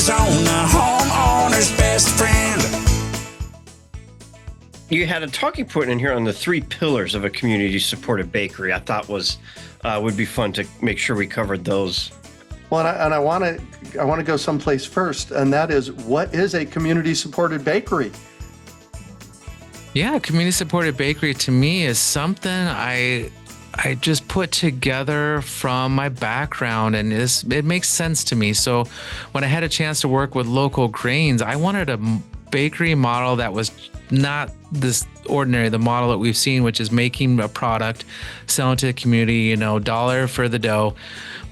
Arizona, homeowner's best friend. You had a talking point in here on the 3 pillars of a community-supported bakery. I thought would be fun to make sure we covered those. Well, and I want to go someplace first, and that is, what is a community-supported bakery? Yeah, community-supported bakery to me is something I just put together from my background, and it makes sense to me. So when I had a chance to work with local grains, I wanted a bakery model that was not this ordinary, the model that we've seen, which is making a product, selling to the community, dollar for the dough,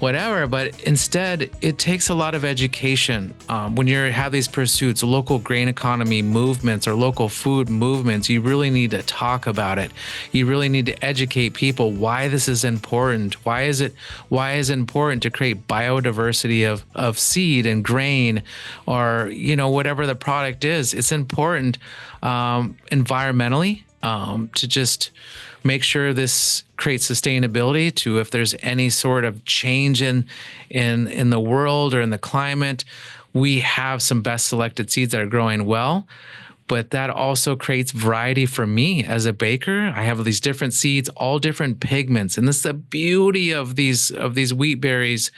whatever. But instead, it takes a lot of education. When you have these pursuits, local grain economy movements or local food movements, you really need to talk about it. You really need to educate people why this is important. Why is it important to create biodiversity of seed and grain, or whatever the product is. It's important environmentally, to just make sure this creates sustainability, to if there's any sort of change in the world or in the climate, we have some best selected seeds that are growing well. But that also creates variety for me as a baker. I have these different seeds, all different pigments. And this is the beauty of these wheat berries.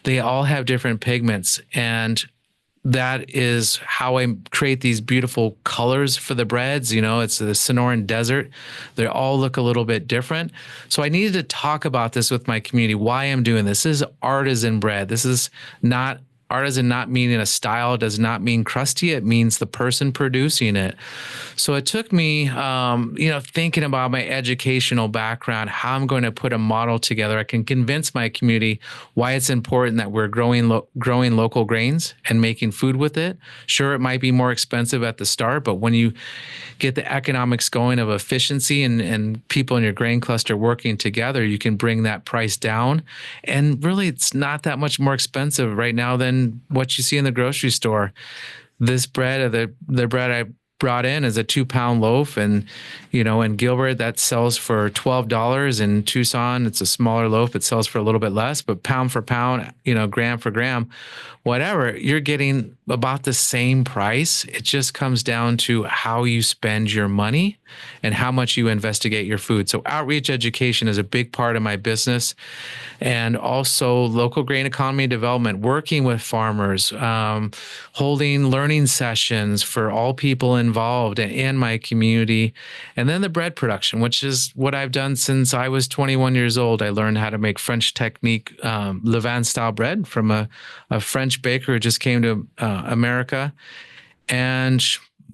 They all have different pigments. And that is how I create these beautiful colors for the breads. It's the Sonoran Desert. They all look a little bit different. So I needed to talk about this with my community, why I'm doing this. This is artisan bread. This is not artisan, not meaning a style. It does not mean crusty. It means the person producing it. So it took me, thinking about my educational background, how I'm going to put a model together. I can convince my community why it's important that we're growing local grains and making food with it. Sure, it might be more expensive at the start, but when you get the economics going of efficiency and people in your grain cluster working together, you can bring that price down. And really, it's not that much more expensive right now than what you see in the grocery store. This bread, the bread I brought in, is a 2-pound loaf, and in Gilbert that sells for $12. In Tucson, it's a smaller loaf, it sells for a little bit less, but pound for pound, gram for gram, whatever, you're getting about the same price. It just comes down to how you spend your money and how much you investigate your food. So outreach education is a big part of my business, and also local grain economy development, working with farmers, holding learning sessions for all people involved in my community. And then the bread production, which is what I've done since I was 21 years old. I learned how to make French technique levain style bread from a French baker who just came to America, and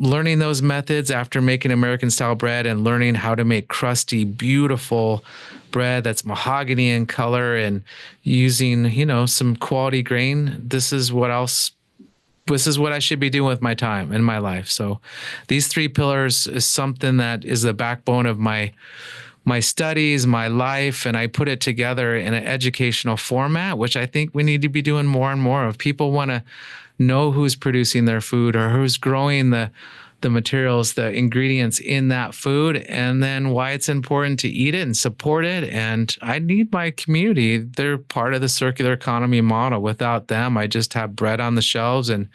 learning those methods after making American style bread and learning how to make crusty, beautiful bread that's mahogany in color and using, some quality grain. This is what I should be doing with my time in my life. So these 3 pillars is something that is the backbone of my studies, my life, and I put it together in an educational format, which I think we need to be doing more and more of. People want to know who's producing their food or who's growing the materials, the ingredients in that food, and then why it's important to eat it and support it. And I need my community. They're part of the circular economy model. Without them, I just have bread on the shelves. And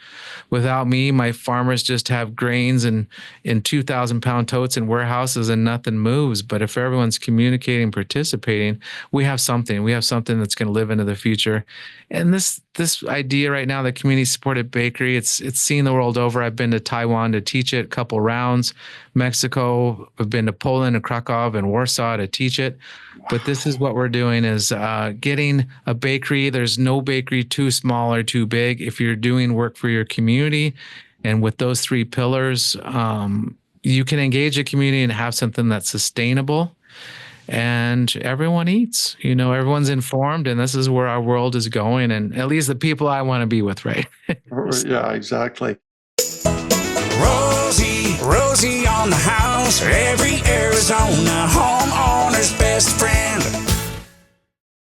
without me, my farmers just have grains in 2,000-pound totes in warehouses and nothing moves. But if everyone's communicating, participating, we have something. We have something that's going to live into the future. And this idea right now, the community-supported bakery, it's seen the world over. I've been to Taiwan to teach it, a couple rounds. Mexico, I've been to Poland and Krakow and Warsaw to teach it. But this is what we're doing, is getting a bakery. There's no bakery too small or too big. If you're doing work for your community, and with those 3 pillars, you can engage a community and have something that's sustainable. And everyone eats, everyone's informed, and this is where our world is going, and at least the people I want to be with, right? Yeah, exactly. Rosie on the house, every Arizona homeowner's best friend.